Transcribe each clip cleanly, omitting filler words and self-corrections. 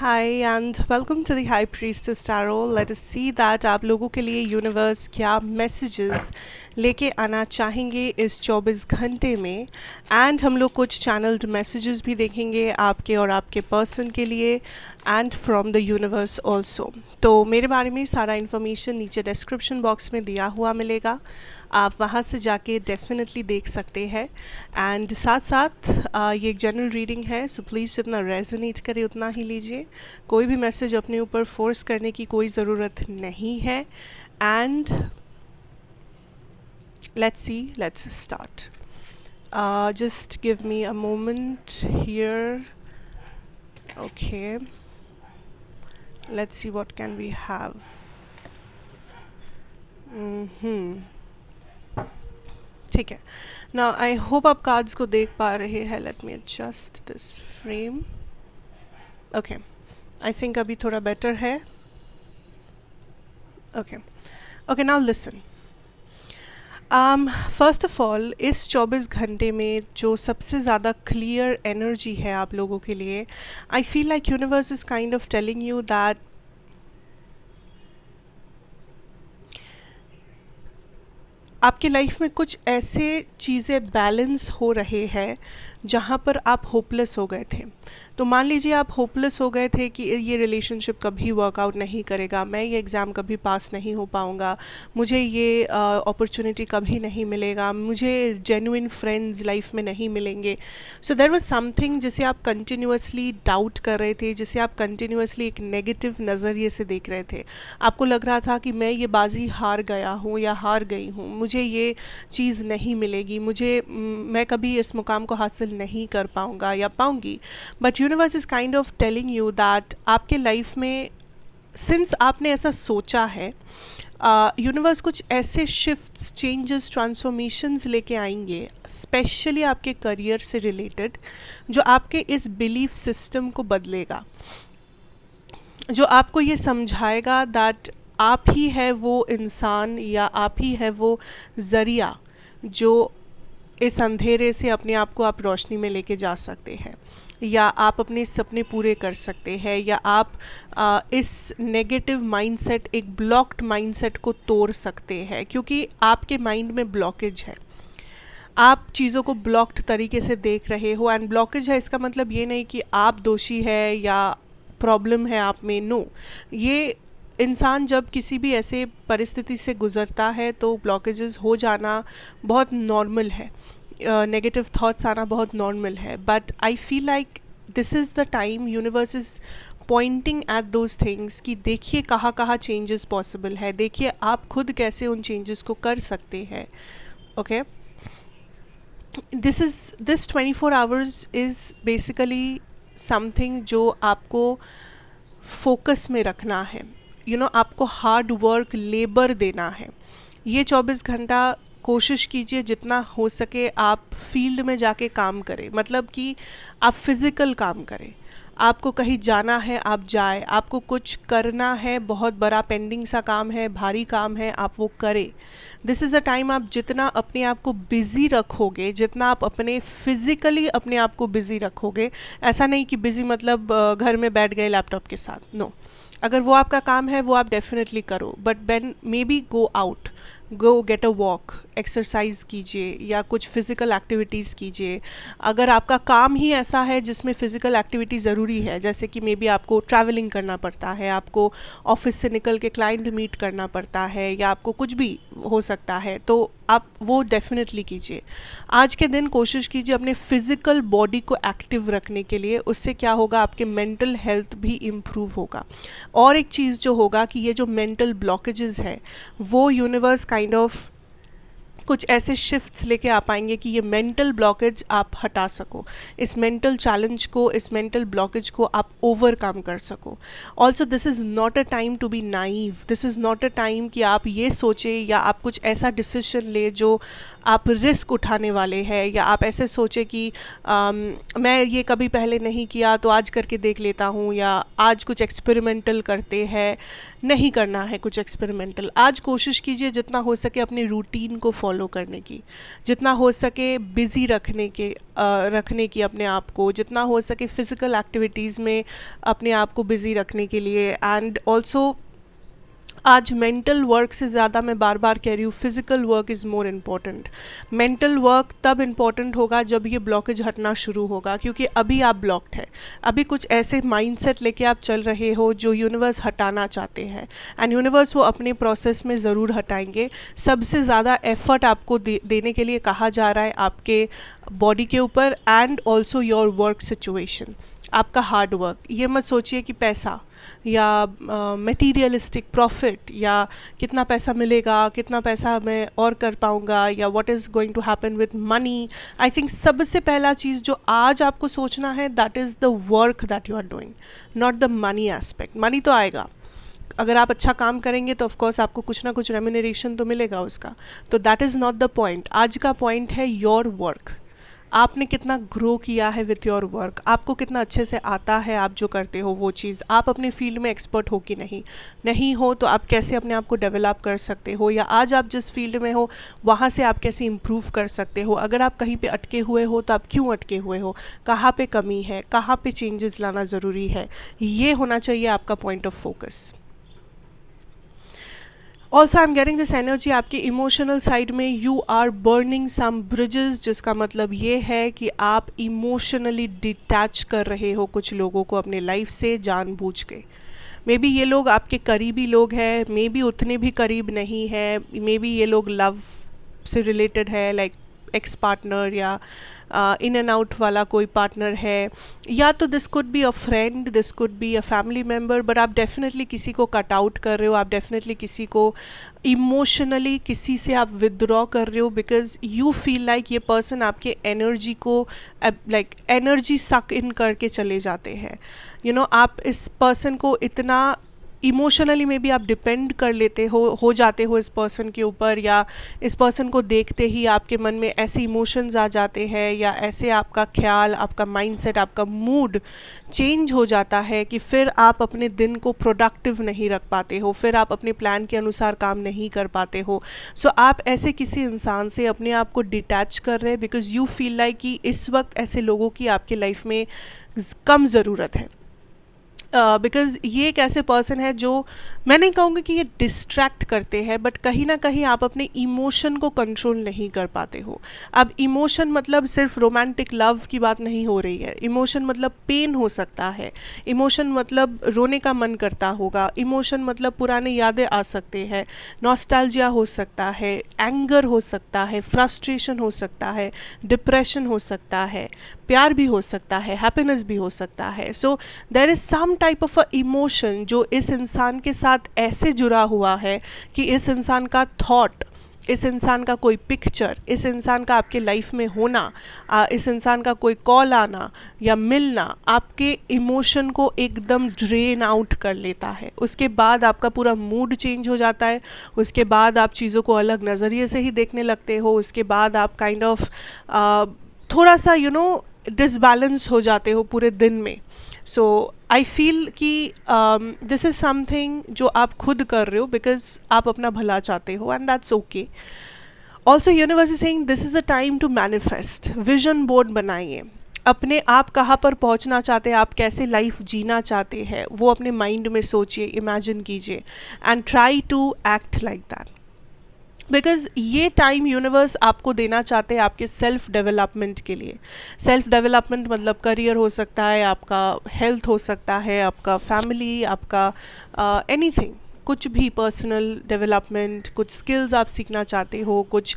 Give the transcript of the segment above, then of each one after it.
Hi and welcome to the High Priestess Tarot. Let us see that आप लोगों के लिए यूनिवर्स क्या मैसेजेस लेके आना चाहेंगे इस 24 घंटे में एंड हम लोग कुछ चैनल्ड मैसेजेस भी देखेंगे आपके और आपके पर्सन के लिए and from the universe also. तो मेरे बारे में सारा इन्फॉर्मेशन नीचे डिस्क्रिप्शन बॉक्स में दिया हुआ मिलेगा, आप वहाँ से जाके डेफिनेटली देख सकते हैं। एंड साथ साथ ये एक जनरल रीडिंग है, सो प्लीज़ जितना रेजोनेट करे उतना ही लीजिए। कोई भी मैसेज अपने ऊपर फोर्स करने की कोई ज़रूरत नहीं है। And let's start. Just give me a moment here. Okay, let's see what can we have. ठीक है, नाउ आई होप आप कार्ड्स को देख पा रहे हैं। Let me adjust this frame. Okay, I think अभी थोड़ा बेटर है। Okay okay, now listen. First of all, इस 24 घंटे में जो सबसे ज़्यादा क्लियर एनर्जी है आप लोगों के लिए, आई feel like universe is kind of telling you that आपकी लाइफ में कुछ ऐसे चीज़ें बैलेंस हो रहे हैं जहाँ पर आप होपलेस हो गए थे। तो मान लीजिए आप होपलेस हो गए थे कि ये रिलेशनशिप कभी वर्कआउट नहीं करेगा, मैं ये एग्ज़ाम कभी पास नहीं हो पाऊँगा, मुझे ये अपॉर्चुनिटी कभी नहीं मिलेगा, मुझे जेन्युइन फ्रेंड्स लाइफ में नहीं मिलेंगे। सो देयर वाज समथिंग जिसे आप कंटिन्यूअसली डाउट कर रहे थे, जिसे आप कंटिन्यूअसली एक नेगेटिव नज़रिए से देख रहे थे। आपको लग रहा था कि मैं ये बाजी हार गया हूँ या हार गई हूँ, मुझे ये चीज़ नहीं मिलेगी, मैं कभी इस मुकाम को हासिल नहीं कर पाऊँगा या पाऊँगी। But universe is kind of telling you that आपके लाइफ में सिंस आपने ऐसा सोचा है, यूनिवर्स कुछ ऐसे शिफ्ट्स, चेंजेस, ट्रांसफॉर्मेशंस लेके आएंगे स्पेशली आपके करियर से रिलेटेड, जो आपके इस बिलीफ सिस्टम को बदलेगा, जो आपको ये समझाएगा दैट आप ही है वो इंसान या आप ही है वो ज़रिया जो इस अंधेरे से अपने आप को आप रोशनी में लेके जा सकते हैं, या आप अपने सपने पूरे कर सकते हैं, या आप इस नेगेटिव माइंडसेट, एक ब्लॉक्ड माइंडसेट को तोड़ सकते हैं। क्योंकि आपके माइंड में ब्लॉकेज है, आप चीज़ों को ब्लॉक्ड तरीके से देख रहे हो। एंड ब्लॉकेज है इसका मतलब ये नहीं कि आप दोषी है या प्रॉब्लम है आप में, नो। ये इंसान जब किसी भी ऐसे परिस्थिति से गुज़रता है तो ब्लॉकेजेस हो जाना बहुत नॉर्मल है, नेगेटिव थॉट्स आना बहुत नॉर्मल है। But I feel like this is the time universe is Poynting at those things कि देखिए कहाँ कहाँ चेंजेस पॉसिबल है, देखिए आप खुद कैसे उन चेंजेस को कर सकते हैं। Okay, this 24 hours is basically something जो आपको फोकस में रखना है, आपको हार्ड वर्क, लेबर देना है। ये 24 घंटा कोशिश कीजिए जितना हो सके आप फील्ड में जाके काम करें, मतलब कि आप फिज़िकल काम करें। आपको कहीं जाना है आप जाए, आपको कुछ करना है, बहुत बड़ा पेंडिंग सा काम है, भारी काम है, आप वो करें। दिस इज़ अ टाइम आप जितना अपने आप को बिज़ी रखोगे, जितना आप अपने फिज़िकली अपने आप को बिज़ी रखोगे, ऐसा नहीं कि बिज़ी मतलब घर में बैठ गए लैपटॉप के साथ, नो। अगर वो आपका काम है वो आप डेफिनेटली करो, but then maybe go out, go get a walk, exercise कीजिए या कुछ फिज़िकल एक्टिविटीज़ कीजिए। अगर आपका काम ही ऐसा है जिसमें फ़िज़िकल एक्टिविटी ज़रूरी है, जैसे कि मे बी आपको ट्रैवलिंग करना पड़ता है, आपको ऑफिस से निकल के क्लाइंट मीट करना पड़ता है, या आपको कुछ भी हो सकता है, तो आप वो डेफिनेटली कीजिए। आज के दिन कोशिश कीजिए अपने फ़िज़िकल बॉडी को एक्टिव रखने के लिए। उससे क्या होगा, आपके मेंटल हेल्थ भी इम्प्रूव होगा। और एक चीज़ जो होगा कि ये जो मेंटल ब्लॉकेजेस है वो यूनिवर्स काइंड ऑफ कुछ ऐसे शिफ्ट्स लेके आ पाएंगे कि ये मेंटल ब्लॉकेज आप हटा सको, इस मेंटल चैलेंज को, इस मेंटल ब्लॉकेज को आप ओवरकम कर सको। Also this is not a time to be naive, this is not a time कि आप ये सोचें या आप कुछ ऐसा डिसीजन ले जो आप रिस्क उठाने वाले हैं, या आप ऐसे सोचे कि मैं ये कभी पहले नहीं किया तो आज करके देख लेता हूँ, या आज कुछ एक्सपेरिमेंटल करते हैं। नहीं करना है कुछ एक्सपेरिमेंटल। आज कोशिश कीजिए जितना हो सके अपने रूटीन को फॉलो करने की, जितना हो सके बिज़ी रखने की अपने आप को, जितना हो सके फ़िज़िकल एक्टिविटीज़ में अपने आप को बिज़ी रखने के लिए। एंड ऑल्सो आज मेंटल वर्क से ज़्यादा मैं बार बार कह रही हूँ, physical work is more important. Mental work तब इम्पॉर्टेंट होगा जब ये ब्लॉकेज हटना शुरू होगा, क्योंकि अभी आप ब्लॉक्ड है। अभी कुछ ऐसे माइंडसेट लेके आप चल रहे हो जो यूनिवर्स हटाना चाहते हैं, एंड यूनिवर्स वो अपने प्रोसेस में ज़रूर हटाएंगे। सबसे ज़्यादा एफर्ट आपको देने के लिए कहा जा रहा है आपके बॉडी के ऊपर, and also your work situation, आपका हार्ड वर्क। ये मत सोचिए कि पैसा या मटेरियलिस्टिक प्रॉफिट, या कितना पैसा मिलेगा, कितना पैसा मैं और कर पाऊँगा, या what is going to happen with money. I think सबसे पहला चीज़ जो आज आपको सोचना है, that is the work that you are doing, not the money aspect. Money तो आएगा, अगर आप अच्छा काम करेंगे तो ऑफकोर्स आपको कुछ ना कुछ रेम्यूनरेशन तो मिलेगा उसका, तो that is not the point. आज का पॉइंट है योर वर्क। आपने कितना ग्रो किया है विथ योर वर्क, आपको कितना अच्छे से आता है आप जो करते हो वो चीज़। आप अपने फील्ड में एक्सपर्ट हो कि नहीं हो तो आप कैसे अपने आप को डेवलप कर सकते हो, या आज आप जिस फील्ड में हो वहाँ से आप कैसे इम्प्रूव कर सकते हो। अगर आप कहीं पे अटके हुए हो तो आप क्यों अटके हुए हो, कहाँ पे कमी है, कहाँ पे चेंजेस लाना ज़रूरी है, ये होना चाहिए आपका point of focus. Also I am getting this energy, आपके इमोशनल साइड में you are burning some bridges, जिसका मतलब ये है कि आप इमोशनली डिटैच कर रहे हो कुछ लोगों को अपने लाइफ से जानबूझ के। मे बी ये लोग आपके करीबी लोग हैं, मे बी उतने भी करीब नहीं है, मे बी ये लोग लव से रिलेटेड है, लाइक एक्स पार्टनर या इन एंड आउट वाला कोई पार्टनर है, या तो this could be a friend, this could be a family member. But आप डेफिनेटली किसी को कट आउट कर रहे हो, आप डेफिनेटली किसी को इमोशनली किसी से आप विदड्रॉ कर रहे हो, बिकॉज यू फील लाइक ये पर्सन आपके एनर्जी को लाइक एनर्जी सक इन करके चले जाते हैं। यू नो, आप इस पर्सन को इतना इमोशनली में भी आप डिपेंड कर लेते हो जाते हो इस पर्सन के ऊपर, या इस पर्सन को देखते ही आपके मन में ऐसे इमोशंस आ जाते हैं, या ऐसे आपका ख्याल, आपका माइंडसेट, आपका मूड चेंज हो जाता है कि फिर आप अपने दिन को प्रोडक्टिव नहीं रख पाते हो, फिर आप अपने प्लान के अनुसार काम नहीं कर पाते हो। सो आप ऐसे किसी इंसान से अपने आप को डिटैच कर रहे हैं, बिकॉज यू फील लाइक कि इस वक्त ऐसे लोगों की आपके लाइफ में कम ज़रूरत है। बिकॉज़ ये एक ऐसे पर्सन है जो, मैं नहीं कहूँगी कि ये डिस्ट्रैक्ट करते हैं, बट कहीं ना कहीं आप अपने इमोशन को कंट्रोल नहीं कर पाते हो। अब इमोशन मतलब सिर्फ रोमांटिक लव की बात नहीं हो रही है, इमोशन मतलब पेन हो सकता है, इमोशन मतलब रोने का मन करता होगा, इमोशन मतलब पुराने यादें आ सकते हैं, नॉस्टैल्जिया हो सकता है, एंगर हो सकता है, फ्रस्ट्रेशन हो सकता है, डिप्रेशन हो सकता है, प्यार भी हो सकता है, हैप्पीनेस भी हो सकता है। So there is some type of a emotion जो इस इंसान के साथ ऐसे जुड़ा हुआ है कि इस इंसान का थॉट, इस इंसान का कोई पिक्चर, इस इंसान का आपके लाइफ में होना, इस इंसान का कोई कॉल आना या मिलना आपके इमोशन को एकदम ड्रेन आउट कर लेता है। उसके बाद आपका पूरा मूड चेंज हो जाता है, उसके बाद आप चीज़ों को अलग नज़रिए से ही देखने लगते हो, उसके बाद आप काइंड ऑफ थोड़ा सा डिसबैलेंस हो जाते हो पूरे दिन में। सो आई फील कि दिस इज़ समथिंग जो आप खुद कर रहे हो बिकॉज आप अपना भला चाहते हो, and that's okay. Also universe is saying this is a time to manifest. Vision board बनाइए, अपने आप कहाँ पर पहुँचना चाहते हैं, आप कैसे लाइफ जीना चाहते हैं, वो अपने माइंड में सोचिए, इमेजिन कीजिए, and try to act like that. Because ये टाइम यूनिवर्स आपको देना चाहते हैं आपके सेल्फ डेवलपमेंट के लिए। सेल्फ डेवलपमेंट मतलब करियर हो सकता है, आपका हेल्थ हो सकता है, आपका फैमिली, आपका एनीथिंग, कुछ भी पर्सनल डेवलपमेंट, कुछ स्किल्स आप सीखना चाहते हो, कुछ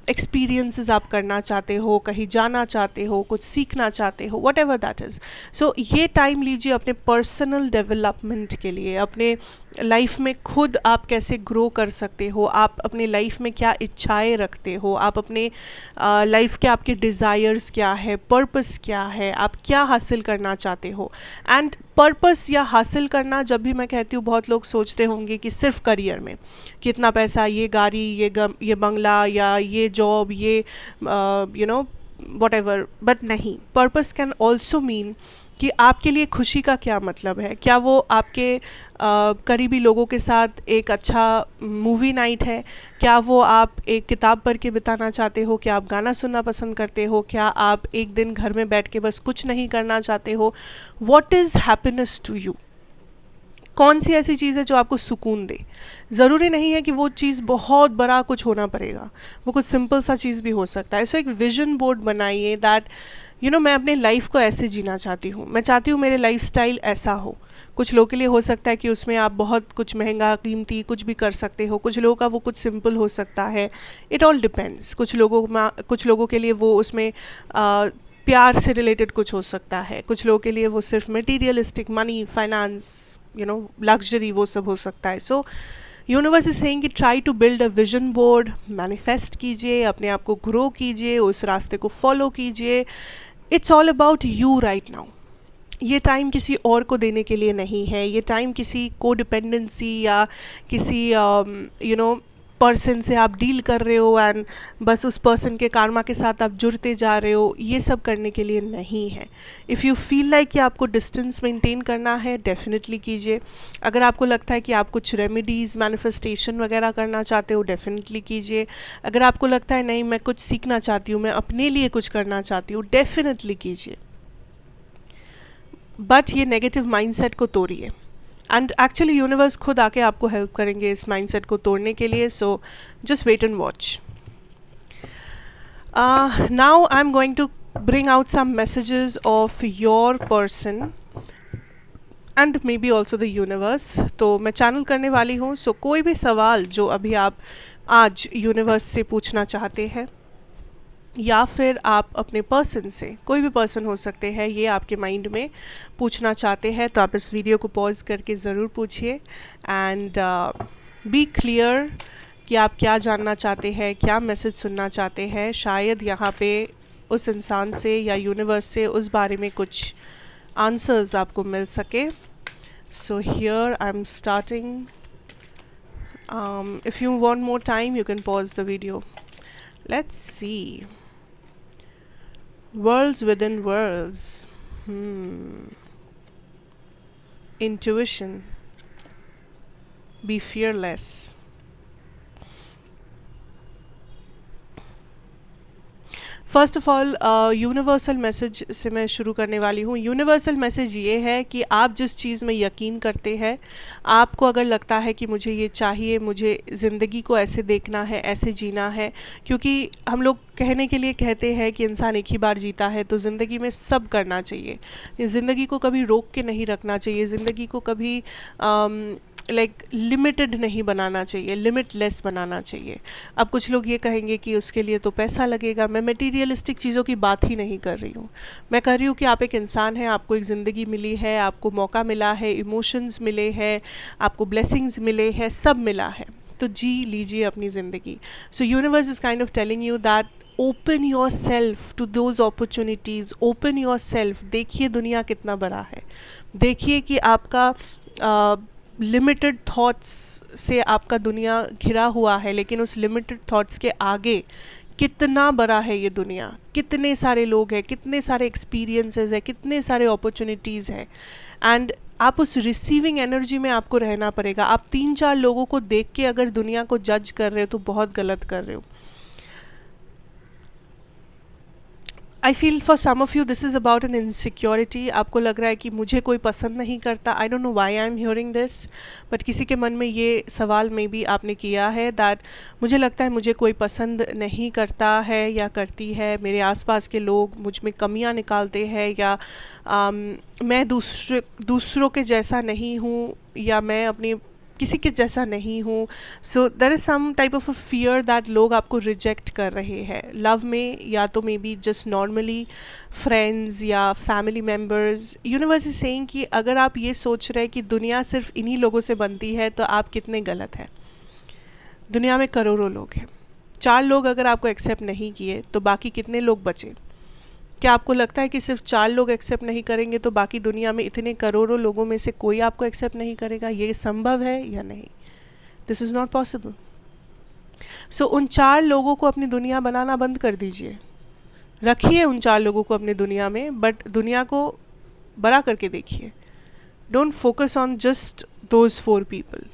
एक्सपीरियंसेस आप करना चाहते हो, कहीं जाना चाहते हो, कुछ सीखना चाहते हो, वट एवर दैट इज़। सो ये टाइम लीजिए अपने पर्सनल डेवलपमेंट के लिए, अपने लाइफ में खुद आप कैसे ग्रो कर सकते हो, आप अपने लाइफ में क्या इच्छाएं रखते हो, आप अपने लाइफ के आपके डिज़ायर्स क्या है, पर्पस क्या है, आप क्या हासिल करना चाहते हो। एंड पर्पस या हासिल करना, जब भी मैं कहती हूँ बहुत लोग सोचते होंगे कि सिर्फ करियर में, कि इतना पैसा, ये गाड़ी, ये बंगला, या ये जॉब, ये वट एवर। बट नहीं, पर्पस कैन ऑल्सो मीन कि आपके लिए खुशी का क्या मतलब है। क्या वो आपके करीबी लोगों के साथ एक अच्छा मूवी नाइट है? क्या वो आप एक किताब पढ़ के बिताना चाहते हो? क्या आप गाना सुनना पसंद करते हो? क्या आप एक दिन घर में बैठ के बस कुछ नहीं करना चाहते हो? What is happiness to you? कौन सी ऐसी चीज़ है जो आपको सुकून दे? ज़रूरी नहीं है कि वो चीज़ बहुत बड़ा कुछ होना पड़ेगा, वो कुछ सिंपल सा चीज़ भी हो सकता है। सो एक विजन बोर्ड बनाइए दैट मैं अपने लाइफ को ऐसे जीना चाहती हूँ, मैं चाहती हूँ मेरे लाइफस्टाइल ऐसा हो। कुछ लोगों के लिए हो सकता है कि उसमें आप बहुत कुछ महंगा कीमती कुछ भी कर सकते हो, कुछ लोगों का वो कुछ सिंपल हो सकता है। It all depends. कुछ लोगों के लिए वो उसमें प्यार से रिलेटेड कुछ हो सकता है, कुछ लोगों के लिए वो सिर्फ मटीरियलिस्टिक, मनी, फाइनेंस, लग्जरी, वो सब हो सकता है। सो यूनिवर्स इज सेइंग कि try to build a vision board, manifest कीजिए, अपने आप को ग्रो कीजिए, उस रास्ते को फॉलो कीजिए। It's all about you right now. ये टाइम किसी और को देने के लिए नहीं है, ये टाइम किसी को डिपेंडेंसी या किसी पर्सन से आप डील कर रहे हो एंड बस उस पर्सन के कारमा के साथ आप जुड़ते जा रहे हो, ये सब करने के लिए नहीं है। इफ़ यू फील लाइक कि आपको डिस्टेंस मेंटेन करना है, डेफिनेटली कीजिए। अगर आपको लगता है कि आप कुछ रेमेडीज़, मैनिफेस्टेशन वगैरह करना चाहते हो, डेफिनेटली कीजिए। अगर आपको लगता है नहीं मैं कुछ सीखना चाहती हूँ, मैं अपने लिए कुछ करना चाहती हूँ, डेफिनेटली कीजिए। बट ये नेगेटिव माइंडसेट को तोड़िए, एंड एक्चुअली यूनिवर्स खुद आके आपको हेल्प करेंगे इस माइंडसेट को तोड़ने के लिए। So just wait and watch. Now I am going to bring out some messages of your person and maybe also the universe. तो मैं चैनल करने वाली हूँ। सो कोई भी सवाल जो अभी आप आज यूनिवर्स से पूछना चाहते हैं, या फिर आप अपने पर्सन से, कोई भी पर्सन हो सकते हैं, ये आपके माइंड में पूछना चाहते हैं, तो आप इस वीडियो को पॉज करके ज़रूर पूछिए एंड बी क्लियर कि आप क्या जानना चाहते हैं, क्या मैसेज सुनना चाहते हैं। शायद यहाँ पे उस इंसान से या यूनिवर्स से उस बारे में कुछ आंसर्स आपको मिल सके। So here I am starting. If you want more time you can pause the video. Let's see. Worlds within worlds. Intuition. Be fearless. First of all universal message से मैं शुरू करने वाली हूँ। यूनिवर्सल मैसेज ये है कि आप जिस चीज़ में यकीन करते हैं, आपको अगर लगता है कि मुझे ये चाहिए, मुझे ज़िंदगी को ऐसे देखना है, ऐसे जीना है, क्योंकि हम लोग कहने के लिए कहते हैं कि इंसान एक ही बार जीता है, तो ज़िंदगी में सब करना चाहिए। ज़िंदगी को कभी रोक के नहीं रखना चाहिए, ज़िंदगी को कभी लिमिटेड नहीं बनाना चाहिए, लिमिटलेस बनाना चाहिए। अब कुछ लोग ये कहेंगे कि उसके लिए तो पैसा लगेगा। मैं मटेरियलिस्टिक चीज़ों की बात ही नहीं कर रही हूँ। मैं कर रही हूँ कि आप एक इंसान हैं, आपको एक ज़िंदगी मिली है, आपको मौका मिला है, इमोशंस मिले हैं, आपको ब्लेसिंग्स मिले हैं, सब मिला है, तो जी लीजिए अपनी ज़िंदगी। So universe is kind of telling you that open yourself to those opportunities, open yourself. देखिए दुनिया कितना बड़ा है, देखिए कि आपका लिमिटेड थॉट्स से आपका दुनिया घिरा हुआ है, लेकिन उस लिमिटेड थॉट्स के आगे कितना बड़ा है ये दुनिया, कितने सारे लोग हैं, कितने सारे एक्सपीरियंसेस है, कितने सारे अपॉर्चुनिटीज़ हैं। एंड आप उस रिसीविंग एनर्जी में आपको रहना पड़ेगा। आप 3-4 लोगों को देख के अगर दुनिया को जज कर रहे हो तो बहुत गलत कर रहे हो। I feel for some of you this is about an insecurity. आपको लग रहा है कि मुझे कोई पसंद नहीं करता। आई don't know why I am hearing this, but किसी के मन में ये सवाल में भी आपने किया है दैट मुझे लगता है मुझे कोई पसंद नहीं करता है या करती है, मेरे आसपास के लोग मुझ में कमियां निकालते हैं, या मैं दूसरों के जैसा नहीं हूँ, या मैं अपनी किसी के जैसा नहीं हूँ। So there is some type of a fear that लोग आपको रिजेक्ट कर रहे हैं लव में, या तो maybe just normally friends या family members. Universe is saying कि अगर आप ये सोच रहे हैं कि दुनिया सिर्फ इन्हीं लोगों से बनती है, तो आप कितने गलत हैं। दुनिया में करोड़ों लोग हैं, 4 लोग अगर आपको एक्सेप्ट नहीं किए तो बाकी कितने लोग बचे। क्या आपको लगता है कि सिर्फ 4 लोग एक्सेप्ट नहीं करेंगे तो बाकी दुनिया में इतने करोड़ों लोगों में से कोई आपको एक्सेप्ट नहीं करेगा? ये संभव है या नहीं? This is not possible. So उन 4 लोगों को अपनी दुनिया बनाना बंद कर दीजिए। रखिए उन 4 लोगों को अपनी दुनिया में, बट दुनिया को बड़ा करके देखिए। Don't focus on just those 4 people.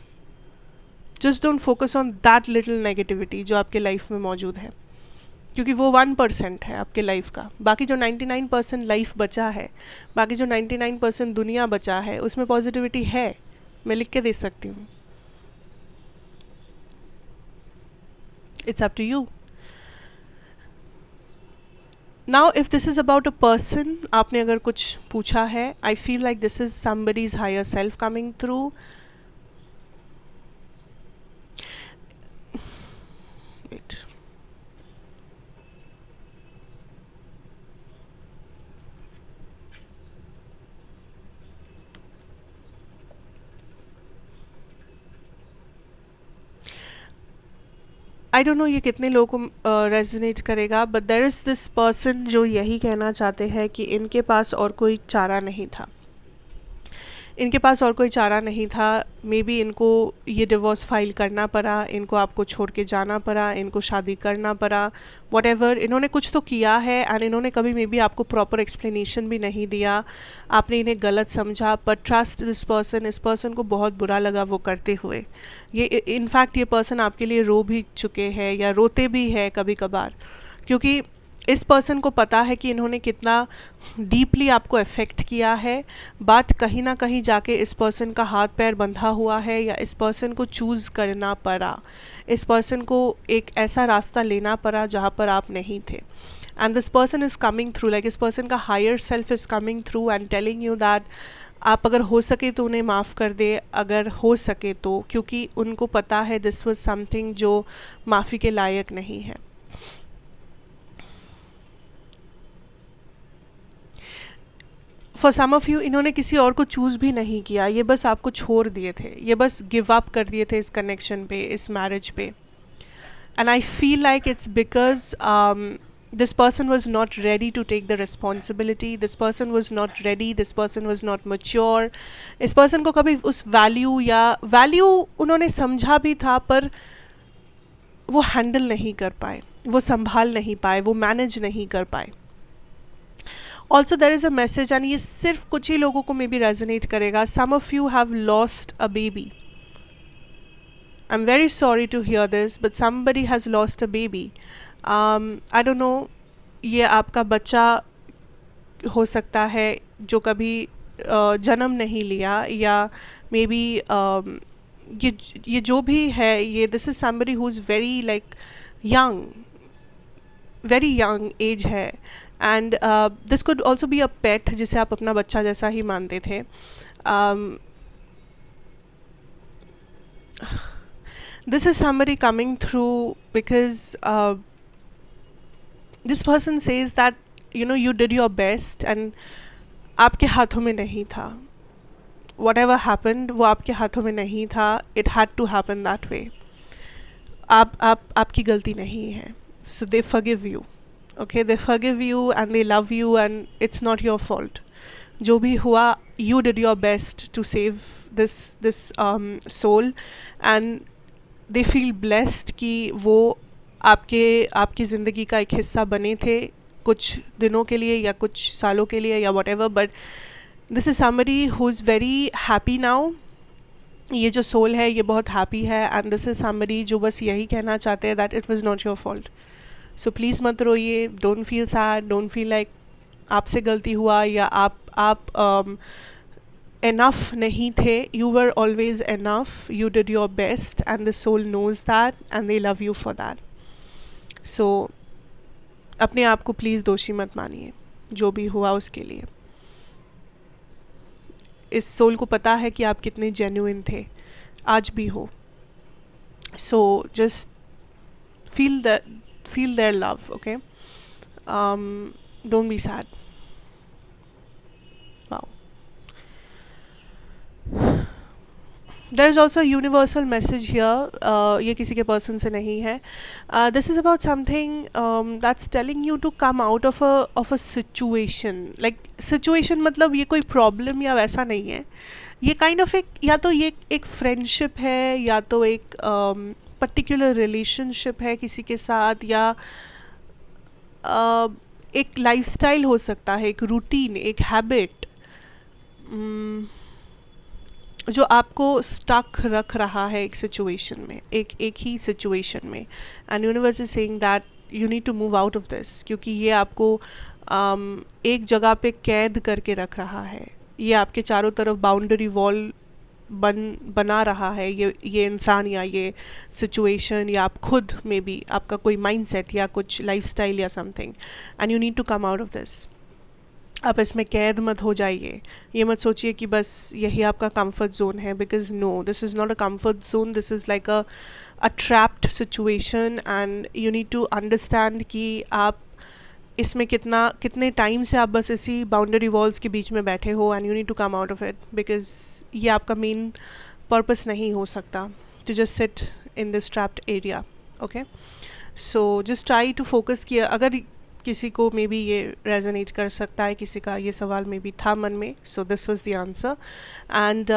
Just don't focus on that little negativity जो आपके लाइफ में मौजूद है, क्योंकि वो 1% है आपके लाइफ का। बाकी जो 99% लाइफ बचा है, बाकी जो 99% दुनिया बचा है, उसमें पॉजिटिविटी है। मैं लिख के दे सकती हूँ। It's up to you. Now if this is about a person, आपने अगर कुछ पूछा है, I feel like this is somebody's higher self coming through. Wait, I don't know ये कितने लोगों को रेजोनेट करेगा, but there is this person जो यही कहना चाहते हैं कि इनके पास और कोई चारा नहीं था। इनके पास और कोई चारा नहीं था। मे बी इनको ये डिवोर्स फाइल करना पड़ा, इनको आपको छोड़ के जाना पड़ा, इनको शादी करना पड़ा, वॉटेवर। इन्होंने कुछ तो किया है एंड इन्होंने कभी मे बी आपको प्रॉपर एक्सप्लेनेशन भी नहीं दिया, आपने इन्हें गलत समझा। पर ट्रस्ट दिस पर्सन, इस पर्सन को बहुत बुरा लगा वो करते हुए। ये इनफैक्ट ये पर्सन आपके लिए रो भी चुके हैं या रोते भी है कभी कभार, क्योंकि इस पर्सन को पता है कि इन्होंने कितना डीपली आपको अफेक्ट किया है। बट कहीं ना कहीं जाके इस पर्सन का हाथ पैर बंधा हुआ है, या इस पर्सन को चूज़ करना पड़ा, इस पर्सन को एक ऐसा रास्ता लेना पड़ा जहाँ पर आप नहीं थे। And this person is coming through, like इस पर्सन का higher self is coming through and telling you that आप अगर हो सके तो उन्हें माफ़ कर दे, अगर हो सके तो, क्योंकि उनको पता है दिस वाज समथिंग जो माफ़ी के लायक नहीं है। फॉर सम ऑफ यू, इन्होंने किसी और को चूज़ भी नहीं किया, ये बस आपको छोड़ दिए थे, ये बस गिव अप कर दिए थे इस कनेक्शन पे, इस मैरिज पे। And I feel like it's because this person was not ready to take the responsibility, this person was not ready, this person was not mature। इस person को कभी उस वैल्यू या वैल्यू उन्होंने समझा भी था, पर वो हैंडल नहीं कर पाए, वो संभाल नहीं पाए, वो मैनेज नहीं कर पाए। Also there is a message, and ये सिर्फ कुछ ही लोगों को मे बी रेजोनेट करेगा। Some of you have lost a baby. I am very sorry to hear this, but somebody has lost a baby. I don't know, ये आपका बच्चा हो सकता है जो कभी जन्म नहीं लिया, या मे बी ये जो भी है, ये this is somebody who is very like young, very young age है। And this could also be a pet जिसे आप अपना बच्चा जैसा ही मानते थे। This is somebody coming through because this person says that you know you did your best and आपके हाथों में नहीं था। वट एवर हैपन्ड वो आपके हाथों में नहीं था, it had to happen that way. आपकी गलती नहीं है, so they forgive you. Okay, they forgive you and they love you and it's not your fault. जो भी हुआ, you did your best to save this soul and they feel blessed कि वो आपकी ज़िंदगी का एक हिस्सा बने थे कुछ दिनों के लिए या कुछ सालों के लिए या whatever, but this is somebody who is very happy now। ये जो सोल है ये बहुत हैप्पी है, एंड दिस इज़ somebody जो बस यही कहना चाहते हैं that it was not your fault. So please मत रोइए, don't feel sad, don't feel like आपसे गलती हुआ या आप एनफ नहीं थे। You were always enough, you did your best and the soul knows that and they love you for that. सो अपने आप को प्लीज़ दोषी मत मानिए जो भी हुआ उसके लिए। इस सोल को पता है कि आप कितने जेन्युइन थे, आज भी हो। So just feel their love, okay? Don't be sad. Wow. There is also universal message here, ये किसी के पर्सन से नहीं है. This is about something that's telling you to come out of a situation. Like situation मतलब ये कोई problem या वैसा नहीं है. ये काइंड ऑफ एक, या तो ये एक फ्रेंडशिप है, या तो एक पर्टिकुलर रिलेशनशिप है किसी के साथ, या एक लाइफस्टाइल हो सकता है, एक रूटीन, एक हैबिट जो आपको स्टक रख रहा है एक सिचुएशन में, एक ही सिचुएशन में. And universe is saying that you need to move out of this, क्योंकि ये आपको एक जगह पे कैद करके रख रहा है. ये आपके चारों तरफ बाउंड्री वॉल बना रहा है, ये इंसान या ये सिचुएशन, या आप खुद में भी आपका कोई माइंडसेट या कुछ लाइफस्टाइल या something. And you need to come out of this. आप इसमें कैद मत हो जाइए. ये मत सोचिए कि बस यही आपका कंफर्ट जोन है, because no, this is not a comfort zone. This is like a trapped situation, and you need to understand कि आप इसमें कितने टाइम से आप बस इसी बाउंड्री वॉल्स के बीच में बैठे हो. And you need to come out of it, because ये आपका मेन पर्पस नहीं हो सकता to just sit in this trapped area. Okay, so just try to focus किया. अगर किसी को मे बी ये रेजोनेट कर सकता है, किसी का ये सवाल मे बी था मन में, so this was the answer. And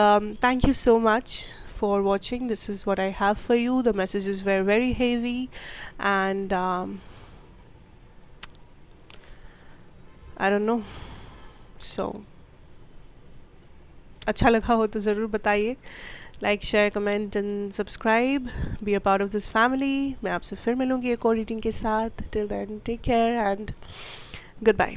thank you so much for watching. This is what I have for you. The messages were very heavy, and I don't know, so अच्छा लगा हो तो ज़रूर बताइए. Like, share, comment and subscribe. Be a part of this family. मैं आपसे फिर मिलूँगी एक और रीडिंग के साथ. Till then, take care and good bye.